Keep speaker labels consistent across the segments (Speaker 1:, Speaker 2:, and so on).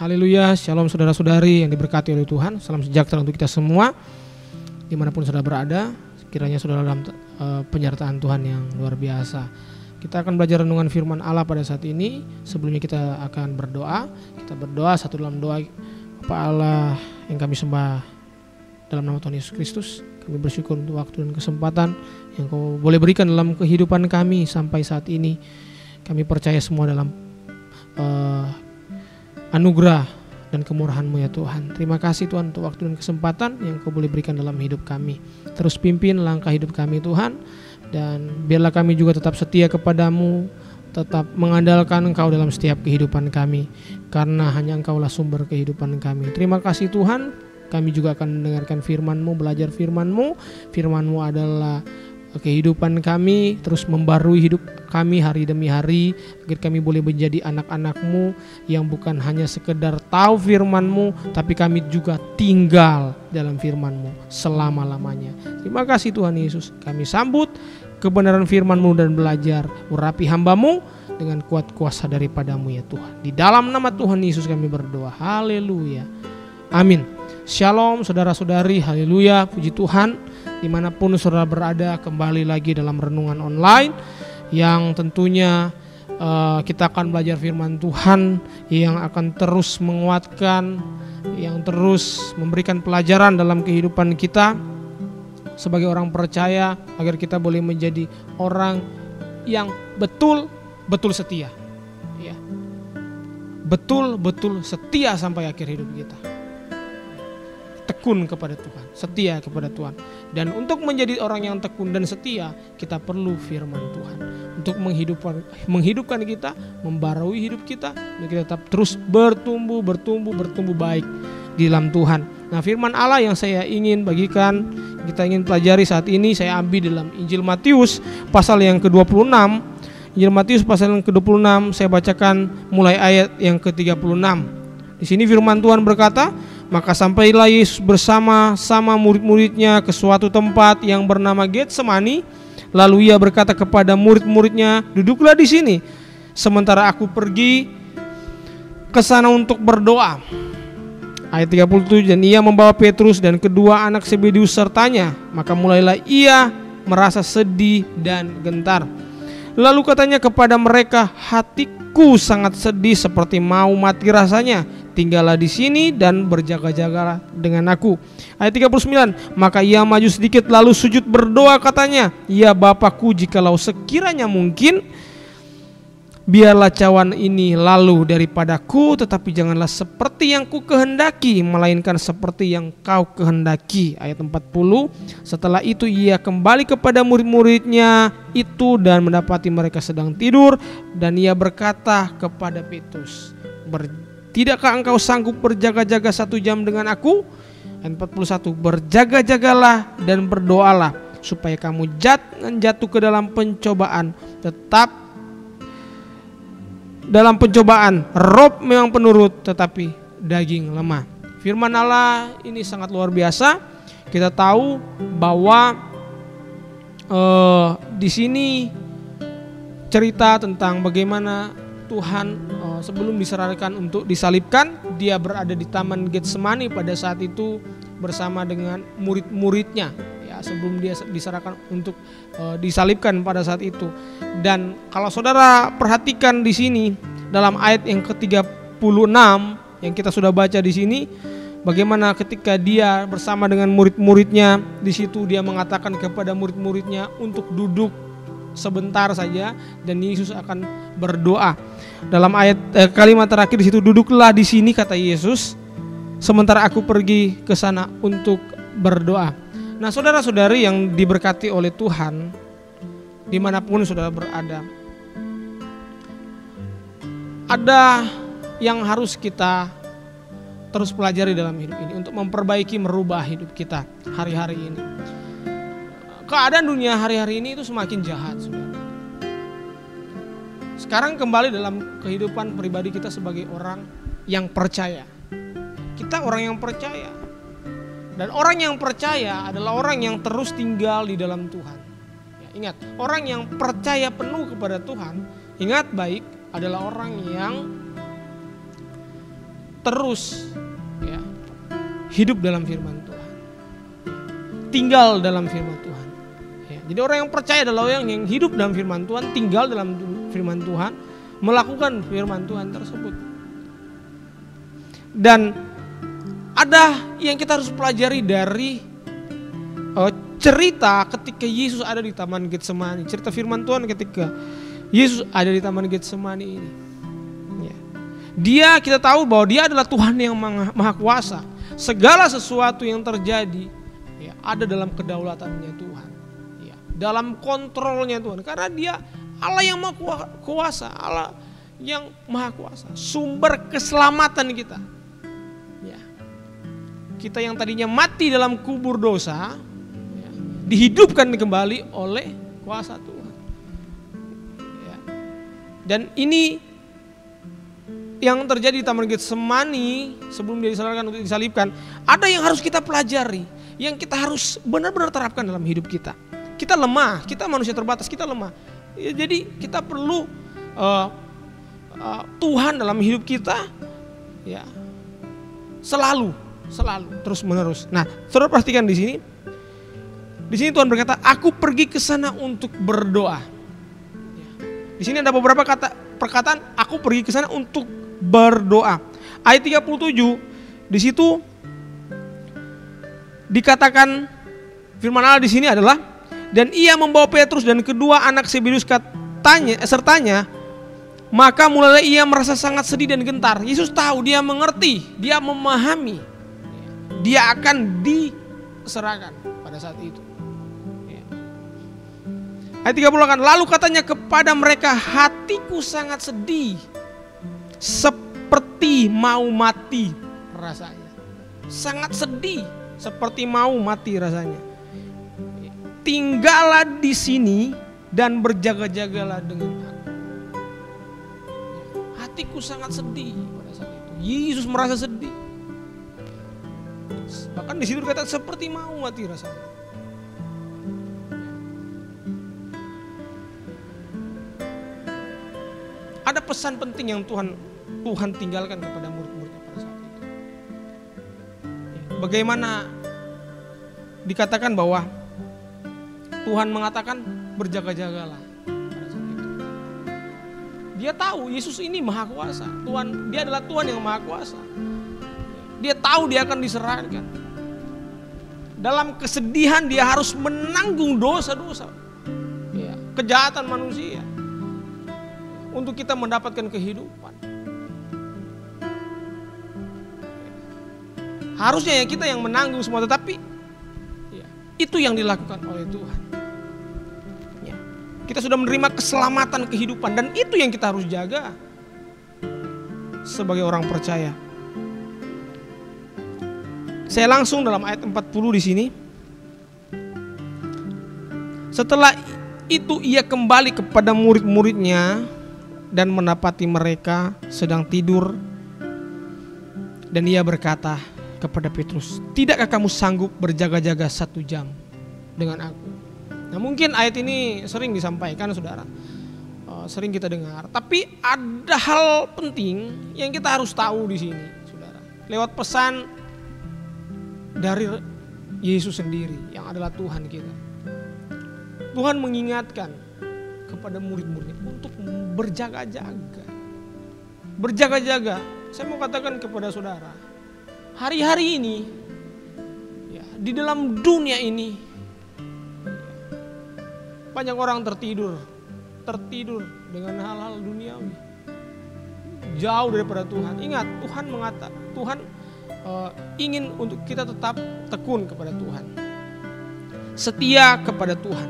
Speaker 1: Haleluya, shalom saudara-saudari yang diberkati oleh Tuhan. Salam sejahtera untuk kita semua dimanapun saudara berada. Kiranya saudara dalam penyertaan Tuhan yang luar biasa. Kita akan belajar renungan firman Allah pada saat ini. Sebelumnya kita akan berdoa. Kita berdoa satu dalam doa. Bapa Allah yang kami sembah dalam nama Tuhan Yesus Kristus, kami bersyukur untuk waktu dan kesempatan yang Kau boleh berikan dalam kehidupan kami sampai saat ini. Kami percaya semua dalam anugerah dan kemurahan-Mu ya Tuhan. Terima kasih Tuhan untuk waktu dan kesempatan yang Kau boleh berikan dalam hidup kami. Terus pimpin langkah hidup kami Tuhan, dan biarlah kami juga tetap setia kepadamu, tetap mengandalkan Engkau dalam setiap kehidupan kami, karena hanya Engkaulah sumber kehidupan kami. Terima kasih Tuhan, kami juga akan mendengarkan firman-Mu, belajar firman-Mu. Firman-Mu adalah kehidupan kami, terus membarui hidup kami hari demi hari, agar kami boleh menjadi anak-anak-Mu yang bukan hanya sekedar tahu firman-Mu, tapi kami juga tinggal dalam firman-Mu selama-lamanya. Terima kasih Tuhan Yesus, kami sambut kebenaran firman-Mu dan belajar urapi hamba-Mu dengan kuat kuasa daripada-Mu ya Tuhan. Di dalam nama Tuhan Yesus kami berdoa, haleluya, amin. Shalom saudara-saudari, haleluya, puji Tuhan. Dimanapun saudara berada, kembali lagi dalam renungan online yang tentunya kita akan belajar firman Tuhan yang akan terus menguatkan, yang terus memberikan pelajaran dalam kehidupan kita sebagai orang percaya, agar kita boleh menjadi orang yang betul-betul setia, ya. Betul-betul setia sampai akhir hidup kita. Tekun kepada Tuhan, setia kepada Tuhan. Dan untuk menjadi orang yang tekun dan setia, kita perlu firman Tuhan untuk menghidupkan kita, membarui hidup kita, dan kita tetap terus bertumbuh baik di dalam Tuhan. Nah, firman Allah yang saya ingin bagikan, kita ingin pelajari saat ini, saya ambil dalam Injil Matius pasal yang ke-26. Injil Matius pasal yang ke-26, saya bacakan mulai ayat yang ke-36. Di sini firman Tuhan berkata, maka sampailah Yesus bersama-sama murid-muridnya ke suatu tempat yang bernama Getsemani. Lalu ia berkata kepada murid-muridnya, duduklah di sini, sementara aku pergi ke sana untuk berdoa. Ayat 37, dan ia membawa Petrus dan kedua anak Zebedeus sertanya. Maka mulailah ia merasa sedih dan gentar. Lalu katanya kepada mereka, hatiku sangat sedih seperti mau mati rasanya. Tinggallah di sini dan berjaga-jagalah dengan aku. Ayat 39, maka ia maju sedikit lalu sujud berdoa katanya, ya Bapakku, jikalau sekiranya mungkin, biarlah cawan ini lalu daripadaku, tetapi janganlah seperti yang ku kehendaki, melainkan seperti yang kau kehendaki. Ayat 40, setelah itu ia kembali kepada murid-muridnya itu dan mendapati mereka sedang tidur, dan ia berkata kepada Petrus, tidakkah engkau sanggup berjaga-jaga 1 jam dengan aku? Ayat 41, berjaga-jagalah dan berdoalah supaya kamu jangan jatuh ke dalam pencobaan. Tetap dalam pencobaan, roh memang penurut, tetapi daging lemah. Firman Allah ini sangat luar biasa. Kita tahu bahwa di sini cerita tentang bagaimana Tuhan sebelum diserahkan untuk disalibkan, dia berada di Taman Getsemani pada saat itu bersama dengan murid-muridnya, ya, sebelum dia diserahkan untuk disalibkan pada saat itu. Dan kalau saudara perhatikan di sini dalam ayat yang ke-36 yang kita sudah baca di sini, bagaimana ketika dia bersama dengan murid-muridnya, di situ dia mengatakan kepada murid-muridnya untuk duduk sebentar saja, dan Yesus akan berdoa. Dalam ayat kalimat terakhir di situ, duduklah di sini kata Yesus, sementara aku pergi ke sana untuk berdoa. Nah, saudara-saudari yang diberkati oleh Tuhan, dimanapun saudara berada, ada yang harus kita terus pelajari dalam hidup ini untuk memperbaiki, merubah hidup kita hari-hari ini. Keadaan dunia hari-hari ini itu semakin jahat, saudara. Sekarang kembali dalam kehidupan pribadi kita sebagai orang yang percaya. Kita orang yang percaya. Dan orang yang percaya adalah orang yang terus tinggal di dalam Tuhan. Ya, ingat, orang yang percaya penuh kepada Tuhan, ingat baik, adalah orang yang terus ya, hidup dalam firman Tuhan, tinggal dalam firman Tuhan. Ya, jadi orang yang percaya adalah orang yang hidup dalam firman Tuhan, tinggal dalam firman Tuhan, melakukan firman Tuhan tersebut. Dan ada yang kita harus pelajari dari cerita ketika Yesus ada di Taman Getsemani, cerita firman Tuhan ketika Yesus ada di Taman Getsemani ini. Ya. Dia, kita tahu bahwa dia adalah Tuhan yang maha kuasa. Segala sesuatu yang terjadi ya, ada dalam kedaulatannya Tuhan, ya, dalam kontrolnya Tuhan. Karena dia Allah yang maha kuasa, Allah yang maha kuasa, sumber keselamatan kita. Ya. Kita yang tadinya mati dalam kubur dosa, ya, dihidupkan kembali oleh kuasa Tuhan. Ya. Dan ini yang terjadi di Taman Getsemani sebelum dia disalibkan untuk disalibkan, ada yang harus kita pelajari, yang kita harus benar-benar terapkan dalam hidup kita. Kita lemah, kita manusia terbatas, kita lemah. Ya, jadi kita perlu Tuhan dalam hidup kita, ya, selalu terus menerus. Nah, saudara perhatikan di sini. Di sini Tuhan berkata, aku pergi ke sana untuk berdoa. Ya. Di sini ada beberapa perkataan, aku pergi ke sana untuk berdoa. Ayat 37 di situ dikatakan firman Allah di sini adalah, dan ia membawa Petrus dan kedua anak Zebedius sertanya, maka mulailah ia merasa sangat sedih dan gentar. Yesus tahu, dia mengerti, dia memahami, dia akan diserahkan pada saat itu. Ayat 38, lalu katanya kepada mereka, hatiku sangat sedih, seperti mau mati rasanya. Sangat sedih, seperti mau mati rasanya. Tinggallah di sini dan berjaga-jagalah dengan aku. Hatiku sangat sedih pada saat itu. Yesus merasa sedih. Bahkan di situ dikatakan seperti mau mati rasanya. Ada pesan penting yang Tuhan tinggalkan kepada murid-muridnya pada saat itu. Bagaimana dikatakan bahwa Tuhan mengatakan berjaga-jagalah pada saat itu. Dia tahu Yesus ini maha kuasa. Dia adalah Tuhan yang maha kuasa. Dia tahu dia akan diserahkan. Dalam kesedihan dia harus menanggung dosa-dosa, ya, kejahatan manusia, untuk kita mendapatkan kehidupan. Harusnya ya kita yang menanggung semua, tetapi ya, itu yang dilakukan oleh Tuhan. Ya, kita sudah menerima keselamatan kehidupan, dan itu yang kita harus jaga sebagai orang percaya. Saya langsung dalam ayat 40 di sini. Setelah itu ia kembali kepada murid-muridnya dan mendapati mereka sedang tidur, dan ia berkata kepada Petrus, tidakkah kamu sanggup berjaga-jaga 1 jam dengan aku? Nah, mungkin ayat ini sering disampaikan, saudara, sering kita dengar, tapi ada hal penting yang kita harus tahu di sini, saudara, lewat pesan dari Yesus sendiri yang adalah Tuhan kita. Tuhan mengingatkan kepada murid-muridnya untuk berjaga-jaga. Berjaga-jaga. Saya mau katakan kepada saudara, hari-hari ini, ya, di dalam dunia ini, banyak orang tertidur dengan hal-hal duniawi, jauh daripada Tuhan. Ingat, Tuhan ingin untuk kita tetap tekun kepada Tuhan, setia kepada Tuhan,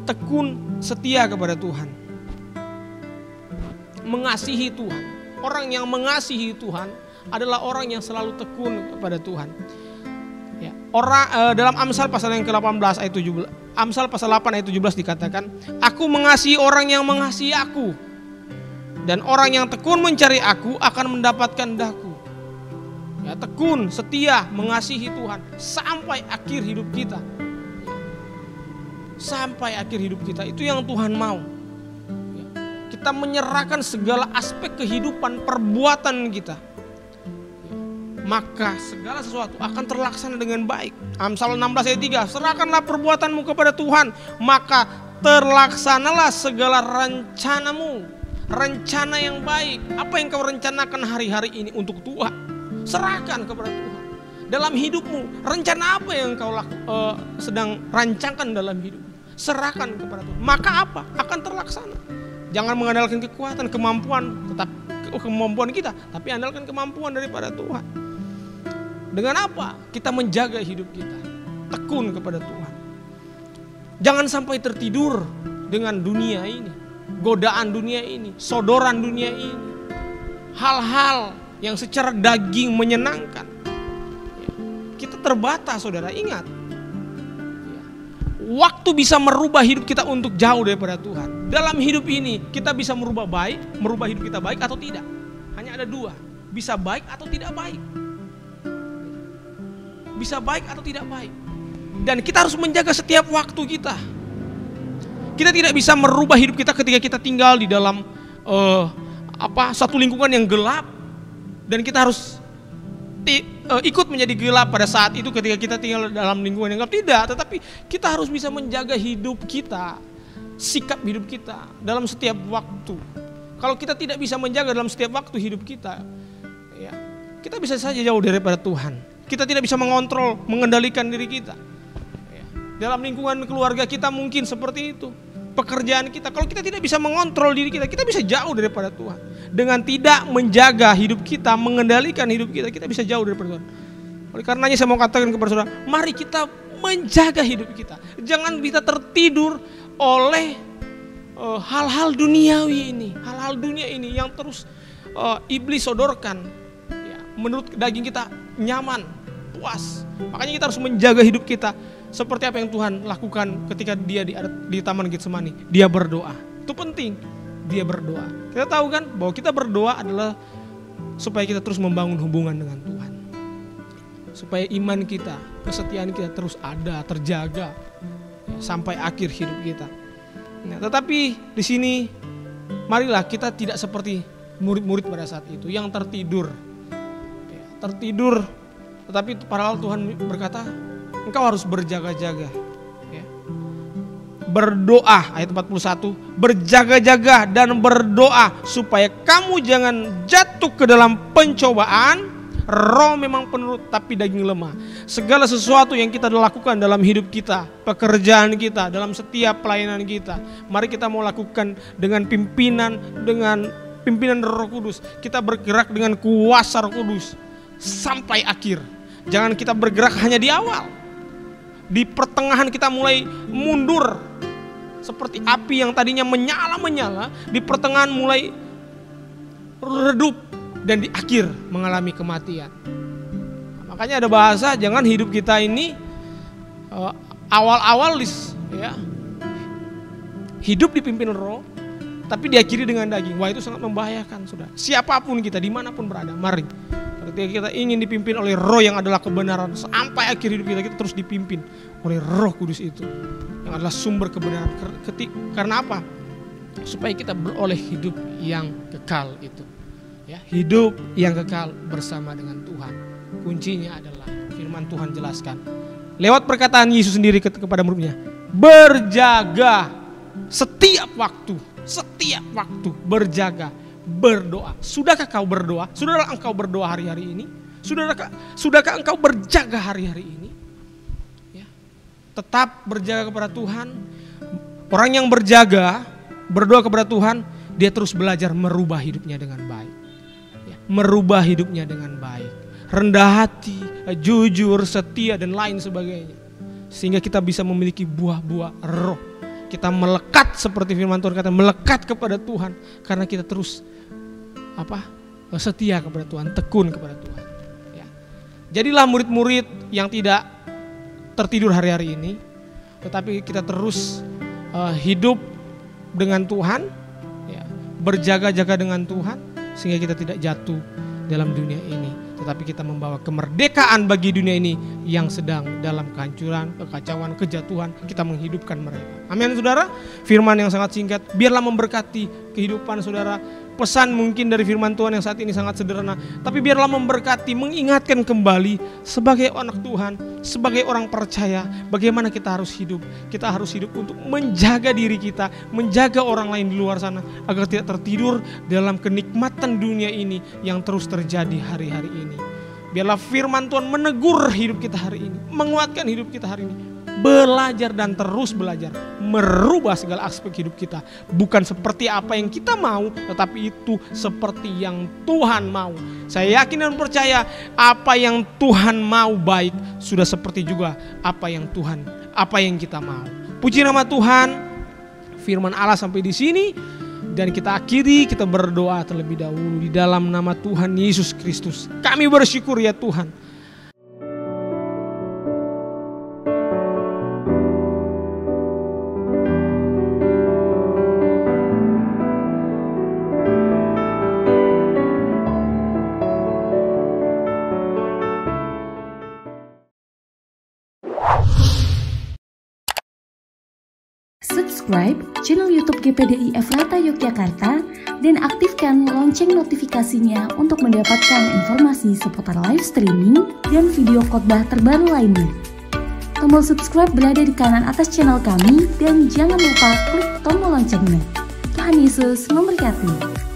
Speaker 1: tekun setia kepada Tuhan, mengasihi Tuhan. Orang yang mengasihi Tuhan adalah orang yang selalu tekun kepada Tuhan. Ya, dalam Amsal pasal yang ke-18 ayat 17, Amsal pasal 8 ayat 17 dikatakan, aku mengasihi orang yang mengasihi aku, dan orang yang tekun mencari aku akan mendapatkan daku. Ya, tekun, setia, mengasihi Tuhan sampai akhir hidup kita. Sampai akhir hidup kita, itu yang Tuhan mau. Ya. kita menyerahkan segala aspek kehidupan, perbuatan kita, maka segala sesuatu akan terlaksana dengan baik. Amsal 16 ayat 3, serahkanlah perbuatanmu kepada Tuhan, maka terlaksanalah segala rencanamu. Rencana yang baik, apa yang kau rencanakan hari-hari ini untuk Tuhan, serahkan kepada Tuhan. Dalam hidupmu, rencana apa yang kau sedang rancangkan dalam hidup, serahkan kepada Tuhan, maka apa? Akan terlaksana. Jangan mengandalkan kekuatan, kemampuan kita, tapi andalkan kemampuan daripada Tuhan. Dengan apa? Kita menjaga hidup kita, tekun kepada Tuhan. Jangan sampai tertidur dengan dunia ini, godaan dunia ini, sodoran dunia ini, hal-hal yang secara daging menyenangkan. Kita terbatas, saudara, ingat. Waktu bisa merubah hidup kita untuk jauh daripada Tuhan. Dalam hidup ini kita bisa merubah hidup kita baik atau tidak. Hanya ada dua, bisa baik atau tidak baik. Bisa baik atau tidak baik. Dan kita harus menjaga setiap waktu kita. Kita tidak bisa merubah hidup kita ketika kita tinggal di dalam satu lingkungan yang gelap, dan kita harus ikut menjadi gelap pada saat itu ketika kita tinggal dalam lingkungan yang gelap. Tidak, tetapi kita harus bisa menjaga hidup kita, sikap hidup kita dalam setiap waktu. Kalau kita tidak bisa menjaga dalam setiap waktu hidup kita, ya, kita bisa saja jauh daripada Tuhan. Kita tidak bisa mengontrol, mengendalikan diri kita. Ya, dalam lingkungan keluarga kita mungkin seperti itu. Pekerjaan kita, kalau kita tidak bisa mengontrol diri kita, kita bisa jauh daripada Tuhan. Dengan tidak menjaga hidup kita, mengendalikan hidup kita, kita bisa jauh daripada Tuhan. Oleh karenanya saya mau katakan kepada saudara, mari kita menjaga hidup kita. Jangan kita tertidur oleh hal-hal duniawi ini, hal-hal dunia ini yang terus iblis sodorkan. Ya, menurut daging kita nyaman, puas. Makanya kita harus menjaga hidup kita. Seperti apa yang Tuhan lakukan ketika dia di Taman Getsemani. Dia berdoa. Itu penting. Dia berdoa. Kita tahu kan bahwa kita berdoa adalah supaya kita terus membangun hubungan dengan Tuhan. Supaya iman kita, kesetiaan kita terus ada, terjaga ya, sampai akhir hidup kita. Nah, tetapi di sini marilah kita tidak seperti murid-murid pada saat itu yang tertidur. Ya, tertidur, tetapi padahal Tuhan berkata, engkau harus berjaga-jaga. Ya. Berdoa, ayat 41, berjaga-jaga dan berdoa supaya kamu jangan jatuh ke dalam pencobaan. Roh memang penurut tapi daging lemah. Segala sesuatu yang kita lakukan dalam hidup kita, pekerjaan kita, dalam setiap pelayanan kita, mari kita mau lakukan dengan pimpinan Roh Kudus. Kita bergerak dengan kuasa Roh Kudus sampai akhir. Jangan kita bergerak hanya di awal. Di pertengahan kita mulai mundur. Seperti api yang tadinya menyala-menyala, di pertengahan mulai redup, dan di akhir mengalami kematian. Makanya ada bahasa, jangan hidup kita ini awal-awal ya, hidup dipimpin roh, tapi diakhiri dengan daging. Wah, itu sangat membahayakan, saudara. Siapapun kita, dimanapun berada, mari. Ketika kita ingin dipimpin oleh roh yang adalah kebenaran, sampai akhir hidup kita terus dipimpin oleh Roh Kudus itu, yang adalah sumber kebenaran. Karena apa? Supaya kita beroleh hidup yang kekal itu. Ya, hidup yang kekal bersama dengan Tuhan. Kuncinya adalah firman Tuhan jelaskan lewat perkataan Yesus sendiri kepada muridnya, berjaga setiap waktu berjaga, berdoa. Sudahkah kau berdoa? Sudahkah engkau berdoa hari-hari ini? Sudahkah engkau berjaga hari-hari ini? Ya. Tetap berjaga kepada Tuhan. Orang yang berjaga, berdoa kepada Tuhan, dia terus belajar merubah hidupnya dengan baik. Merubah hidupnya dengan baik, rendah hati, jujur, setia, dan lain sebagainya, sehingga kita bisa memiliki buah-buah roh. Kita melekat seperti firman Tuhan kata, melekat kepada Tuhan karena kita terus setia kepada Tuhan, tekun kepada Tuhan. Ya. Jadilah murid-murid yang tidak tertidur hari-hari ini, tetapi kita terus hidup dengan Tuhan, ya, berjaga-jaga dengan Tuhan, sehingga kita tidak jatuh dalam dunia ini, tetapi kita membawa kemerdekaan bagi dunia ini yang sedang dalam kehancuran, kekacauan, kejatuhan. Kita menghidupkan mereka. Amin, saudara. Firman yang sangat singkat, biarlah memberkati kehidupan saudara. Pesan mungkin dari firman Tuhan yang saat ini sangat sederhana, tapi biarlah memberkati, mengingatkan kembali sebagai anak Tuhan, sebagai orang percaya, bagaimana kita harus hidup. Kita harus hidup untuk menjaga diri kita, menjaga orang lain di luar sana, agar tidak tertidur dalam kenikmatan dunia ini yang terus terjadi hari-hari ini. Biarlah firman Tuhan menegur hidup kita hari ini, menguatkan hidup kita hari ini. Belajar dan terus belajar, merubah segala aspek hidup kita. Bukan seperti apa yang kita mau, tetapi itu seperti yang Tuhan mau. Saya yakin dan percaya apa yang Tuhan mau baik, sudah seperti juga apa yang kita mau. Puji nama Tuhan. Firman Allah sampai di sini. Dan kita akhiri, kita berdoa terlebih dahulu di dalam nama Tuhan Yesus Kristus. Kami bersyukur ya Tuhan.
Speaker 2: Subscribe channel YouTube GPDI Efrata Yogyakarta dan aktifkan lonceng notifikasinya untuk mendapatkan informasi seputar live streaming dan video khotbah terbaru lainnya. Tombol subscribe berada di kanan atas channel kami dan jangan lupa klik tombol loncengnya. Tuhan Yesus memberkati.